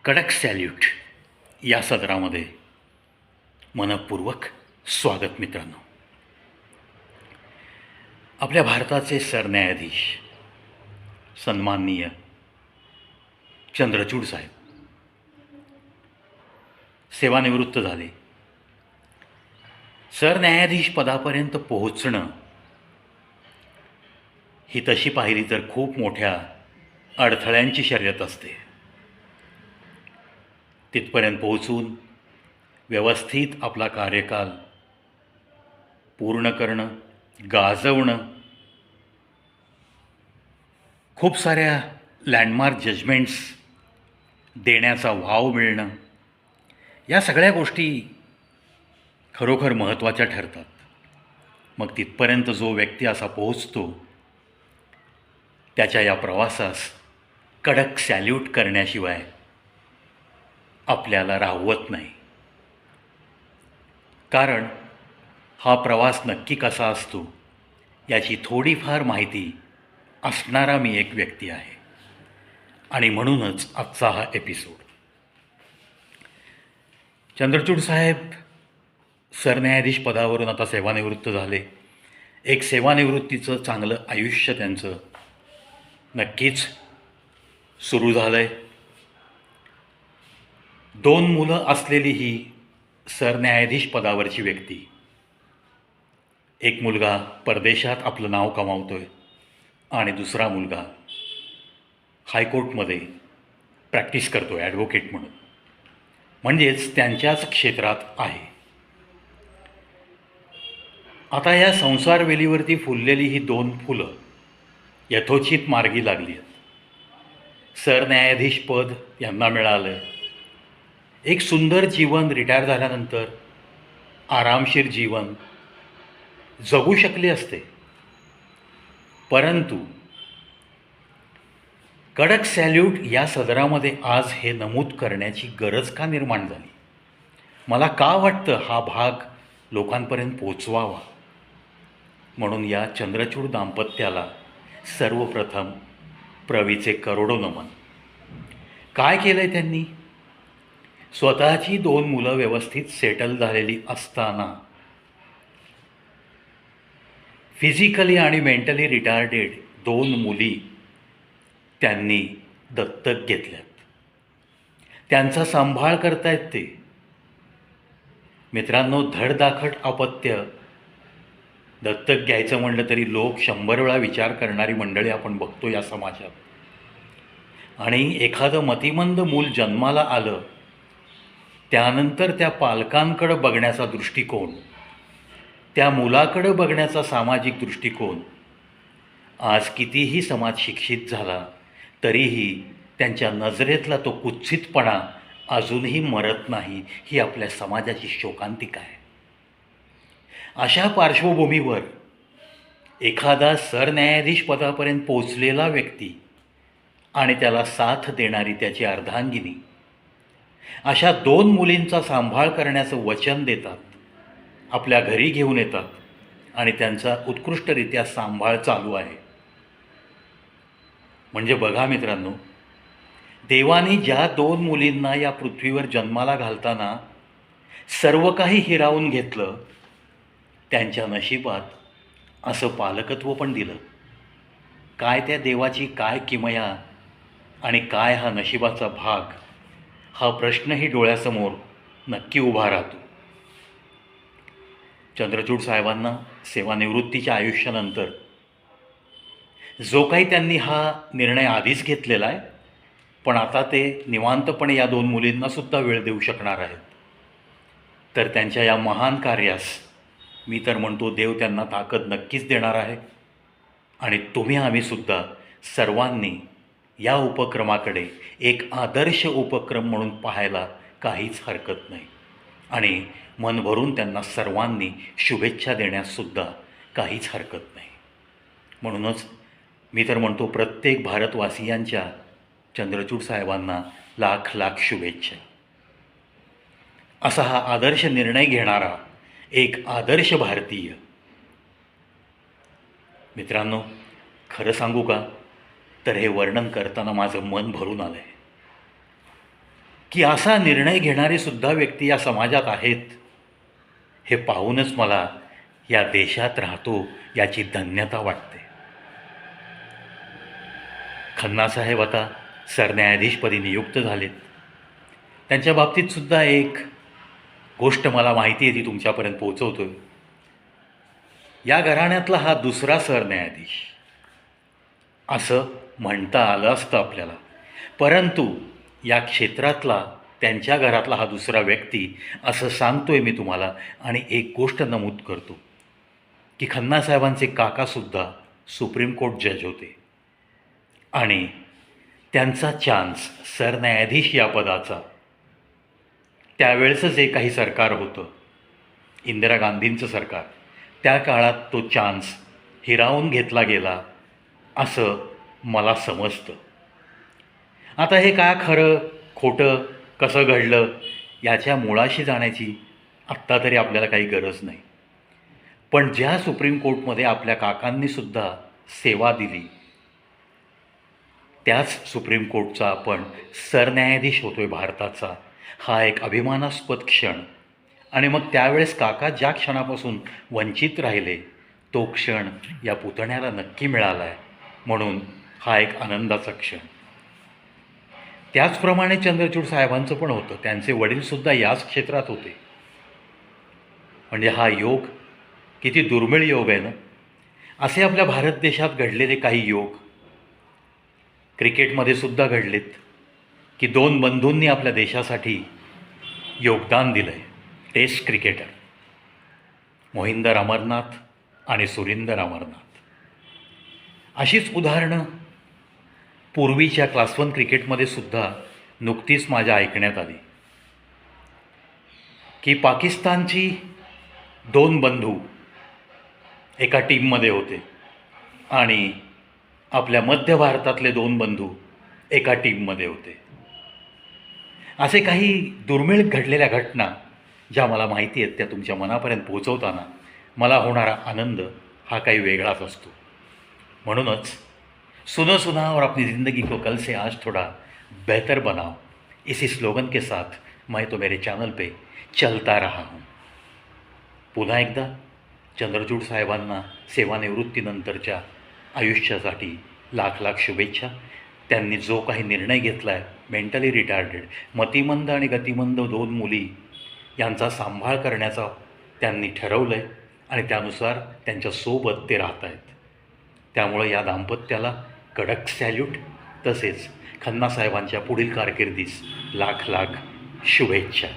कडक सॅल्यूट या सदरामध्ये मनपूर्वक स्वागत मित्रांनो. आपल्या भारताचे सरन्यायाधीश सन्माननीय चंद्रचूड साहेब सेवानिवृत्त झाले. सरन्यायाधीश पदापर्यंत पोहोचणं ही तशी पाहिली तर खूप मोठ्या अडथळ्यांची शर्यत असते. तिथपर्यंत पोहोचून व्यवस्थित आपला कार्यकाल पूर्ण करणं, गाजवणं, खूप साऱ्या लँडमार्क जजमेंट्स देण्याचा वाव मिळणं, या सगळ्या गोष्टी खरोखर महत्त्वाच्या ठरतात. मग तिथपर्यंत जो व्यक्ती असा पोहोचतो त्याच्या या प्रवासास कडक सॅल्यूट करण्याशिवाय आपल्याला राहवत नाही. कारण हा प्रवास नक्की कसा असतो याची थोडीफार माहिती असणारा मी एक व्यक्ती आहे. आणि म्हणूनच आजचा हा एपिसोड. चंद्रचूड साहेब सरन्यायाधीश पदावरून आता सेवानिवृत्त झाले. एक सेवानिवृत्तीचं चांगलं आयुष्य त्यांचं नक्कीच सुरू झालं आहे. 2 मुलं असलेली ही सरन्यायाधीश पदावरची व्यक्ती. एक मुलगा परदेशात आपलं नाव कमावतो आहे आणि दुसरा मुलगा हायकोर्टमध्ये प्रॅक्टिस करतो आहे ॲडव्होकेट म्हणून. म्हणजेच त्यांच्याच क्षेत्रात आहे. आता या संसारवेलीवरती फुललेली ही 2 फुलं यथोचित मार्गी लागली आहेत. सरन्यायाधीश पद यांना मिळालं आहे. एक सुंदर जीवन रिटायर झाल्यानंतर आरामशीर जीवन जगू शकले असते. परंतु कडक सॅल्यूट या सदरामध्ये आज हे नमूद करण्याची गरज का निर्माण झाली, मला का वाटतं हा भाग लोकांपर्यंत पोचवावा, म्हणून या चंद्रचूड दाम्पत्याला सर्वप्रथम प्रवीचे करोडो नमन. काय केलं आहे त्यांनी? स्वतःची 2 मुलं व्यवस्थित सेटल झालेली असताना फिजिकली आणि मेंटली रिटार्डेड 2 मुली त्यांनी दत्तक घेतल्यात. त्यांचा सांभाळ करतायत ते. मित्रांनो, धडधाकट अपत्य दत्तक घ्यायचं म्हणलं तरी लोक 100 वेळा विचार करणारी मंडळी आपण बघतो या समाजात. आणि एखादं मतिमंद मूल जन्माला आलं त्यानंतर त्या पालकांकडं बघण्याचा दृष्टिकोन, त्या मुलाकडं बघण्याचा सामाजिक दृष्टिकोन, आज कितीही समाज शिक्षित झाला तरीही त्यांच्या नजरेतला तो कुत्सितपणा अजूनही मरत नाही. ही आपल्या समाजाची शोकांतिका आहे. अशा पार्श्वभूमीवर एखादा सरन्यायाधीश पदापर्यंत पोचलेला व्यक्ती आणि त्याला साथ देणारी त्याची अर्धांगिनी अशा 2 मुलींचा सांभाळ करण्याचं वचन देतात, आपल्या घरी घेऊन येतात आणि त्यांचा उत्कृष्टरित्या सांभाळ चालू आहे. म्हणजे बघा मित्रांनो, देवाने ज्या 2 मुलींना या पृथ्वीवर जन्माला घालताना सर्व काही हिरावून घेतलं, त्यांच्या नशिबात असं पालकत्व पण दिलं. काय त्या देवाची काय किमया आणि काय हा नशिबाचा भाग, हा प्रश्नही डोळ्यासमोर नक्की उभा राहतो. चंद्रचूड साहेबांना सेवानिवृत्तीच्या आयुष्यानंतर जो काही त्यांनी हा निर्णय आधीच घेतलेला आहे, पण आता ते निवांतपणे या 2 मुलींनासुद्धा वेळ देऊ शकणार आहेत. तर त्यांच्या या महान कार्यास मी तर म्हणतो देव त्यांना ताकद नक्कीच देणार आहे. आणि तुम्ही आम्हीसुद्धा सर्वांनी या उपक्रमाकडे एक आदर्श उपक्रम म्हणून पाहायला काहीच हरकत नाही. आणि मन भरून त्यांना सर्वांनी शुभेच्छा देण्याससुद्धा काहीच हरकत नाही. म्हणूनच मी तर म्हणतो प्रत्येक भारतवासियांच्या चंद्रचूड साहेबांना लाख लाख शुभेच्छा. असा हा आदर्श निर्णय घेणारा एक आदर्श भारतीय. मित्रांनो, खरं सांगू का, तर हे वर्णन करताना माझं मन भरून आलं आहे. की असा निर्णय घेणारी सुद्धा व्यक्ती या समाजात आहेत, हे पाहूनच मला या देशात राहतो याची धन्यता वाटते. खन्नासाहेब आता सरन्यायाधीशपदी नियुक्त झालेत. त्यांच्या बाबतीत सुद्धा एक गोष्ट मला माहिती आहे, ती तुमच्यापर्यंत पोहोचवतो. या घराण्यातला हा दुसरा सरन्यायाधीश असं म्हणता आलं असतं आपल्याला, परंतु या क्षेत्रातला, त्यांच्या घरातला हा दुसरा व्यक्ती असं सांगतोय मी तुम्हाला. आणि एक गोष्ट नमूद करतो की खन्नासाहेबांचे काकासुद्धा सुप्रीम कोर्ट जज होते आणि त्यांचा चान्स सरन्यायाधीश या पदाचा त्यावेळेचं जे काही सरकार होतं, इंदिरा गांधींचं सरकार, त्या काळात तो चान्स हिरावून घेतला गेला असं मला समजतं. आता हे काय खरं खोटं कसं घडलं याच्या मुळाशी जाण्याची आत्ता तरी आपल्याला काही गरज नाही. पण ज्या सुप्रीम कोर्टमध्ये आपल्या काकांनीसुद्धा सेवा दिली, त्याच सुप्रीम कोर्टचा आपण सरन्यायाधीश होतोय भारताचा, हा एक अभिमानास्पद क्षण. आणि मग त्यावेळेस काका ज्या क्षणापासून वंचित राहिले, तो क्षण या पुतण्याला नक्की मिळाला आहे, म्हणून हा एक आनंदाचा क्षण. त्याचप्रमाणे चंद्रचूड साहेबांचं पण होतं. त्यांचे वडीलसुद्धा याच क्षेत्रात होते. म्हणजे हा योग किती दुर्मिळ योग आहे ना. असे आपल्या भारत देशात घडलेले काही योग क्रिकेटमध्ये सुद्धा घडलेत की दोन बंधूंनी आपल्या देशासाठी योगदान दिलं आहे. टेस्ट क्रिकेटर मोहिंदर अमरनाथ आणि सुरिंदर अमरनाथ. अशीच उदाहरणं पूर्वीच्या क्लास 1 क्रिकेटमध्ये सुद्धा नुकतीच माझ्या ऐकण्यात आली की पाकिस्तानची दोन बंधू एका टीममध्ये होते आणि आपल्या मध्य भारतातले दोन बंधू एका टीममध्ये होते. असे काही दुर्मिळ घडलेल्या घटना ज्या मला माहिती आहेत, त्या तुमच्या मनापर्यंत पोहोचवताना मला होणारा आनंद हा काही वेगळाच असतो. म्हणूनच सुनो सुना और अपनी ज़िंदगी को कल से आज थोड़ा बेहतर बनाओ, इसी स्लोगन के साथ मैं तो मेरे चॅनल पे चलता रहा हूँ. पुन्हा एकदा चंद्रचूड साहेबांना सेवानिवृत्तीनंतरच्या आयुष्यासाठी लाख लाख शुभेच्छा. त्यांनी जो काही निर्णय घेतला आहे, मेंटली रिटार्डेड, मतिमंद आणि गतिमंद दोन मुली यांचा सांभाळ करण्याचा त्यांनी ठरवलं आहे आणि त्यानुसार त्यांच्यासोबत ते राहत आहेत. त्यामुळे या दाम्पत्याला कडक सॅल्यूट, तसेच खन्नासाहेबांच्या पुढील कारकिर्दीस लाख लाख शुभेच्छा.